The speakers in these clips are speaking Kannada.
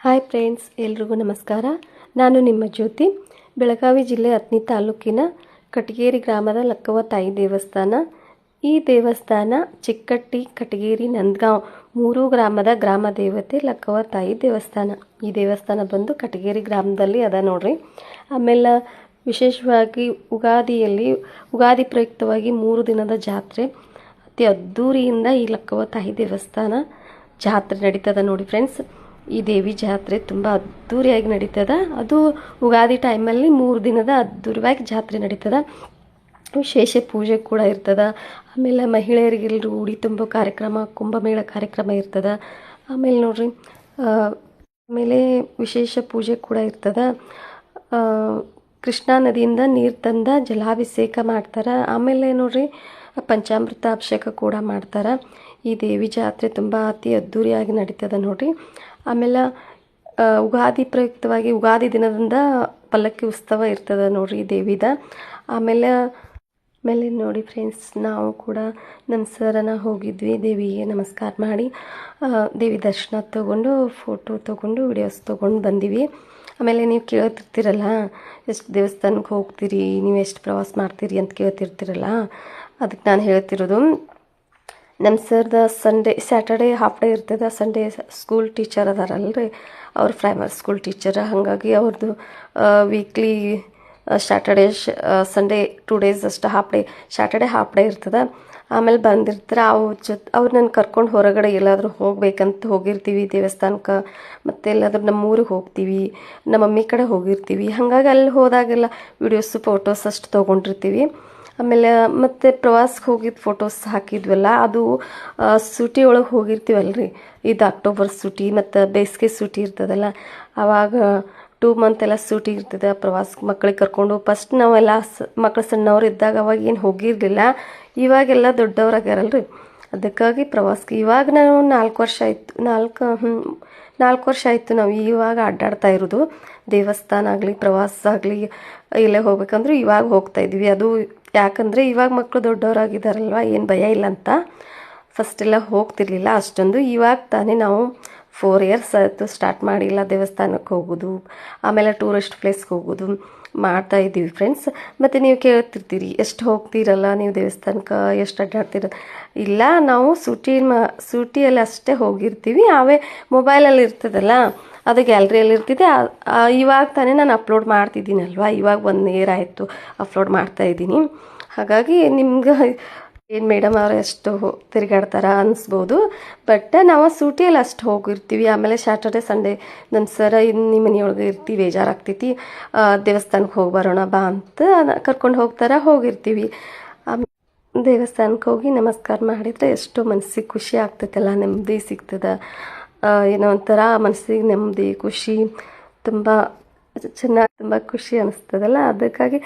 ಹಾಯ್ ಫ್ರೆಂಡ್ಸ್, ಎಲ್ರಿಗೂ ನಮಸ್ಕಾರ. ನಾನು ನಿಮ್ಮ ಜ್ಯೋತಿ. ಬೆಳಗಾವಿ ಜಿಲ್ಲೆ ಅತ್ನಿ ತಾಲೂಕಿನ ಕಟಗೇರಿ ಗ್ರಾಮದ ಲಕ್ಕವ್ವ ತಾಯಿ ದೇವಸ್ಥಾನ. ಈ ದೇವಸ್ಥಾನ ಚಿಕ್ಕಟ್ಟಿ, ಕಟಗೇರಿ, ನಂದಗಾಂವ್ 3 ಗ್ರಾಮದ ಗ್ರಾಮ ದೇವತೆ ಲಕ್ಕವ್ವ ತಾಯಿ ದೇವಸ್ಥಾನ. ಈ ದೇವಸ್ಥಾನ ಬಂದು ಕಟಗೇರಿ ಗ್ರಾಮದಲ್ಲಿ ಅದ ನೋಡ್ರಿ. ಆಮೇಲೆ ವಿಶೇಷವಾಗಿ ಉಗಾದಿ ಪ್ರಯುಕ್ತವಾಗಿ 3 ದಿನದ ಜಾತ್ರೆ ಅತಿ ಅದ್ಧೂರಿಯಿಂದ ಈ ಲಕ್ಕವ್ವ ತಾಯಿ ದೇವಸ್ಥಾನ ಜಾತ್ರೆ ನಡೀತದ ನೋಡಿ ಫ್ರೆಂಡ್ಸ್. ಈ ದೇವಿ ಜಾತ್ರೆ ತುಂಬ ಅದ್ಧೂರಿಯಾಗಿ ನಡೀತದ. ಅದು ಉಗಾದಿ ಟೈಮಲ್ಲಿ 3 ದಿನದ ಅದ್ಧೂರಿಯಾಗಿ ಜಾತ್ರೆ ನಡೀತದ. ವಿಶೇಷ ಪೂಜೆ ಕೂಡ ಇರ್ತದ. ಆಮೇಲೆ ಮಹಿಳೆಯರಿಗೆಲ್ಲರೂ ಉಡಿ ತುಂಬೋ ಕಾರ್ಯಕ್ರಮ, ಕುಂಭಮೇಳ ಕಾರ್ಯಕ್ರಮ ಇರ್ತದ. ಆಮೇಲೆ ನೋಡ್ರಿ, ಆಮೇಲೆ ವಿಶೇಷ ಪೂಜೆ ಕೂಡ ಇರ್ತದ. ಕೃಷ್ಣಾ ನದಿಯಿಂದ ನೀರು ತಂದ ಜಲಾಭಿಷೇಕ ಮಾಡ್ತಾರೆ. ಆಮೇಲೆ ನೋಡ್ರಿ, ಪಂಚಾಮೃತ ಅಭಿಷೇಕ ಕೂಡ ಮಾಡ್ತಾರೆ. ಈ ದೇವಿ ಜಾತ್ರೆ ತುಂಬ ಅತಿ ಅದ್ಧೂರಿಯಾಗಿ ನಡೀತದ ನೋಡ್ರಿ. ಆಮೇಲೆ ಉಗಾದಿ ಪ್ರಯುಕ್ತವಾಗಿ ಉಗಾದಿ ದಿನದಿಂದ ಪಲ್ಲಕ್ಕಿ ಉತ್ಸವ ಇರ್ತದೆ ನೋಡ್ರಿ ದೇವಿದ. ಆಮೇಲೆ ನೋಡಿ ಫ್ರೆಂಡ್ಸ್, ನಾವು ಕೂಡ ನಮ್ಮ ಸರನ ಹೋಗಿದ್ವಿ. ದೇವಿಗೆ ನಮಸ್ಕಾರ ಮಾಡಿ ದೇವಿ ದರ್ಶನ ತೊಗೊಂಡು, ಫೋಟೋ ತೊಗೊಂಡು, ವಿಡಿಯೋಸ್ ತೊಗೊಂಡು ಬಂದಿವಿ. ಆಮೇಲೆ ನೀವು ಕೇಳ್ತಿರ್ತೀರಲ್ಲ, ಎಷ್ಟು ದೇವಸ್ಥಾನಕ್ಕೆ ಹೋಗ್ತೀರಿ, ನೀವು ಎಷ್ಟು ಪ್ರವಾಸ ಮಾಡ್ತೀರಿ ಅಂತ ಕೇಳ್ತಿರ್ತೀರಲ್ಲ, ಅದಕ್ಕೆ ನಾನು ಹೇಳ್ತಿರೋದು, ನಮ್ಮ ಸರ್ದ ಸ್ಯಾಟರ್ಡೇ ಹಾಫ್ ಡೇ ಇರ್ತದೆ. ಸಂಡೇ ಸ್ಕೂಲ್ ಟೀಚರ್ ಅದಾರಲ್ರಿ, ಅವ್ರು ಪ್ರೈಮರಿ ಸ್ಕೂಲ್ ಟೀಚರ್. ಹಾಗಾಗಿ ಅವ್ರದ್ದು ವೀಕ್ಲಿ ಸ್ಯಾಟರ್ಡೇ ಸಂಡೇ 2 ಡೇಸ್ ಅಷ್ಟು half day. Saturday half day ಇರ್ತದೆ. ಆಮೇಲೆ ಬಂದಿರ್ತಾರೆ. ಅವ್ರು ನನ್ನ ಕರ್ಕೊಂಡು ಹೊರಗಡೆ ಎಲ್ಲಾದರೂ ಹೋಗ್ಬೇಕಂತ ಹೋಗಿರ್ತೀವಿ ದೇವಸ್ಥಾನಕ್ಕೆ. ಮತ್ತು ಎಲ್ಲಾದರೂ ನಮ್ಮ ಊರಿಗೆ ಹೋಗ್ತೀವಿ, ನಮ್ಮ ಮಮ್ಮಿ ಕಡೆ ಹೋಗಿರ್ತೀವಿ. ಹಾಗಾಗಿ ಅಲ್ಲಿ ಹೋದಾಗೆಲ್ಲ ವಿಡಿಯೋಸು, ಫೋಟೋಸ್ ಅಷ್ಟು ತೊಗೊಂಡಿರ್ತೀವಿ. ಆಮೇಲೆ ಮತ್ತು ಪ್ರವಾಸಕ್ಕೆ ಹೋಗಿದ್ದು ಫೋಟೋಸ್ ಹಾಕಿದ್ವಲ್ಲ, ಅದು ಸೂಟಿ ಒಳಗೆ ಹೋಗಿರ್ತೀವಲ್ರಿ. ಇದು ಅಕ್ಟೋಬರ್ ಸೂಟಿ ಮತ್ತು ಬೇಸಿಗೆ ಸೂಟಿ ಇರ್ತದಲ್ಲ, ಆವಾಗ 2 ಮಂತ್ ಎಲ್ಲ ಸೂಟಿ ಇರ್ತದೆ. ಪ್ರವಾಸಕ್ಕೆ ಮಕ್ಕಳಿಗೆ ಕರ್ಕೊಂಡು ಫಸ್ಟ್ ನಾವೆಲ್ಲ ಮಕ್ಕಳು ಸಣ್ಣವ್ರು ಇದ್ದಾಗ ಅವಾಗ ಏನು ಹೋಗಿರಲಿಲ್ಲ. ಇವಾಗೆಲ್ಲ ದೊಡ್ಡವ್ರಾಗ್ಯಾರಲ್ರಿ, ಅದಕ್ಕಾಗಿ ಪ್ರವಾಸಕ್ಕೆ ಇವಾಗ ನಾವು 4 ವರ್ಷ ಆಯಿತು. 4 ವರ್ಷ ಆಯಿತು ನಾವು ಇವಾಗ ಅಡ್ಡಾಡ್ತಾ ಇರೋದು. ದೇವಸ್ಥಾನ ಆಗಲಿ, ಪ್ರವಾಸ ಆಗಲಿ, ಇಲ್ಲೇ ಹೋಗ್ಬೇಕಂದ್ರೆ ಇವಾಗ ಹೋಗ್ತಾ ಇದ್ವಿ. ಅದು ಯಾಕಂದರೆ ಇವಾಗ ಮಕ್ಕಳು ದೊಡ್ಡವರಾಗಿದ್ದಾರಲ್ವ, ಏನು ಭಯ ಇಲ್ಲ ಅಂತ. ಫಸ್ಟೆಲ್ಲ ಹೋಗ್ತಿರ್ಲಿಲ್ಲ ಅಷ್ಟೊಂದು. ಇವಾಗ ತಾನೇ ನಾವು 4 ಇಯರ್ಸ್ ಆಯಿತು ಸ್ಟಾರ್ಟ್ ಮಾಡಿಲ್ಲ ದೇವಸ್ಥಾನಕ್ಕೆ ಹೋಗೋದು, ಆಮೇಲೆ ಟೂರಿಸ್ಟ್ ಪ್ಲೇಸ್ಗೆ ಹೋಗೋದು ಮಾಡ್ತಾ ಇದ್ದೀವಿ ಫ್ರೆಂಡ್ಸ್. ಮತ್ತು ನೀವು ಕೇಳ್ತಿರ್ತೀರಿ, ಎಷ್ಟು ಹೋಗ್ತೀರಲ್ಲ ನೀವು ದೇವಸ್ಥಾನಕ್ಕೆ, ಎಷ್ಟು ಅಡ್ಡಾಡ್ತೀರ? ಇಲ್ಲ, ನಾವು ಸೂಟಿಯಲ್ಲಿ ಅಷ್ಟೇ ಹೋಗಿರ್ತೀವಿ. ಮೊಬೈಲಲ್ಲಿ ಇರ್ತದಲ್ಲ, ಅದು ಗ್ಯಾಲ್ರಿಯಲ್ಲಿ ಇರ್ತಿದೆ. ಇವಾಗ ತಾನೇ ನಾನು ಅಪ್ಲೋಡ್ ಮಾಡ್ತಿದ್ದೀನಲ್ವ, ಇವಾಗ 1 ಇಯರ್ ಆಯಿತು ಅಪ್ಲೋಡ್ ಮಾಡ್ತಾಯಿದ್ದೀನಿ. ಹಾಗಾಗಿ ನಿಮ್ಗೆ ಏನು ಮೇಡಮ್ ಅವ್ರು ಎಷ್ಟು ತಿರುಗಾಡ್ತಾರ ಅನಿಸ್ಬೋದು. ಬಟ್ ನಾವು ಸೂಟಿಯಲ್ಲಿ ಅಷ್ಟು ಹೋಗಿರ್ತೀವಿ. ಆಮೇಲೆ ಸ್ಯಾಟರ್ಡೆ ಸಂಡೇ ನನ್ನ ಸರ ನಿಮ್ಮ ಮನೆಯೊಳಗೆ ಇರ್ತೀವಿ, ಬೇಜಾರಾಗ್ತೈತಿ, ದೇವಸ್ಥಾನಕ್ಕೆ ಹೋಗಿ ಬರೋಣ ಬಾ ಅಂತ ಕರ್ಕೊಂಡು ಹೋಗಿರ್ತೀವಿ. ದೇವಸ್ಥಾನಕ್ಕೆ ಹೋಗಿ ನಮಸ್ಕಾರ ಮಾಡಿದರೆ ಎಷ್ಟೋ ಮನಸ್ಸಿಗೆ ಖುಷಿ ಆಗ್ತೈತಲ್ಲ, ನೆಮ್ಮದಿ ಸಿಗ್ತದೆ. ಏನೋ ಒಂಥರ ಮನಸ್ಸಿಗೆ ನೆಮ್ಮದಿ, ಖುಷಿ, ತುಂಬ ಚೆನ್ನಾಗಿ, ತುಂಬ ಖುಷಿ ಅನಿಸ್ತದಲ್ಲ. ಅದಕ್ಕಾಗಿ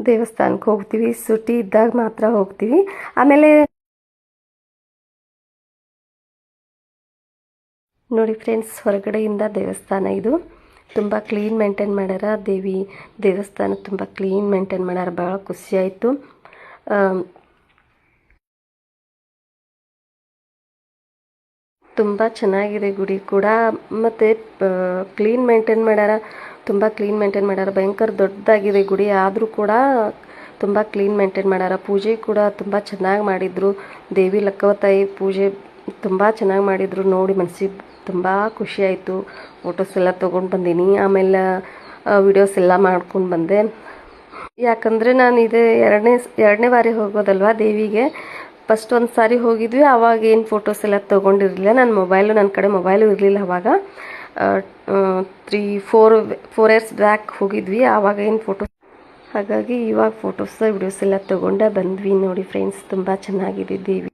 ದೇವಸ್ಥಾನಕ್ಕೆ ಹೋಗ್ತೀವಿ. ಸೂಟಿ ಇದ್ದಾಗ ಮಾತ್ರ ಹೋಗ್ತೀವಿ. ಆಮೇಲೆ ನೋಡಿ ಫ್ರೆಂಡ್ಸ್, ಹೊರಗಡೆಯಿಂದ ದೇವಸ್ಥಾನ ಇದು ತುಂಬ ಕ್ಲೀನ್ ಮೇಂಟೈನ್ ಮಾಡ್ಯಾರ. ದೇವಸ್ಥಾನ ತುಂಬ ಕ್ಲೀನ್ ಮೇಂಟೈನ್ ಮಾಡ್ಯಾರ. ಭಾಳ ಖುಷಿ ಆಯಿತು. ತುಂಬ ಚೆನ್ನಾಗಿದೆ ಗುಡಿ ಕೂಡ. ಮತ್ತು ಕ್ಲೀನ್ ಮೇಂಟೈನ್ ಮಾಡ್ಯಾರ, ತುಂಬ ಕ್ಲೀನ್ ಮೇಂಟೈನ್ ಮಾಡ್ಯಾರ. ಭಯಂಕರ ದೊಡ್ಡದಾಗಿದೆ ಗುಡಿ, ಆದರೂ ಕೂಡ ತುಂಬ ಕ್ಲೀನ್ ಮೇಂಟೈನ್ ಮಾಡ್ಯಾರ. ಪೂಜೆ ಕೂಡ ತುಂಬ ಚೆನ್ನಾಗಿ ಮಾಡಿದರು. ದೇವಿ ಲಕ್ಕವ್ವ ತಾಯಿ ಪೂಜೆ ತುಂಬ ಚೆನ್ನಾಗಿ ಮಾಡಿದರು. ನೋಡಿ ಮನಸ್ಸಿಗೆ ತುಂಬ ಖುಷಿ ಆಯಿತು. ಫೋಟೋಸ್ ಎಲ್ಲ ತೊಗೊಂಡು ಬಂದೀನಿ. ಆಮೇಲೆ ವಿಡಿಯೋಸ್ ಎಲ್ಲ ಮಾಡ್ಕೊಂಡು ಬಂದೆ. ಯಾಕಂದರೆ ನಾನು ಇದೇ ಎರಡನೇ ಬಾರಿ ಹೋಗೋದಲ್ವ ದೇವಿಗೆ. ಫಸ್ಟ್ ಒಂದು ಸಾರಿ ಹೋಗಿದ್ವಿ, ಆವಾಗ ಏನು ಫೋಟೋಸ್ ಎಲ್ಲ ತೊಗೊಂಡಿರಲಿಲ್ಲ. ನನ್ನ ಕಡೆ ಮೊಬೈಲು ಇರಲಿಲ್ಲ ಅವಾಗ. 4 ಇಯರ್ಸ್ ಬ್ಯಾಕ್ ಹೋಗಿದ್ವಿ, ಆವಾಗ ಏನು ಫೋಟೋ. ಹಾಗಾಗಿ ಇವಾಗ ಫೋಟೋಸ್ ವಿಡಿಯೋಸ್ ಎಲ್ಲ ತೊಗೊಂಡೇ ಬಂದ್ವಿ. ನೋಡಿ ಫ್ರೆಂಡ್ಸ್, ತುಂಬ ಚೆನ್ನಾಗಿದೆ ದೇವಿ.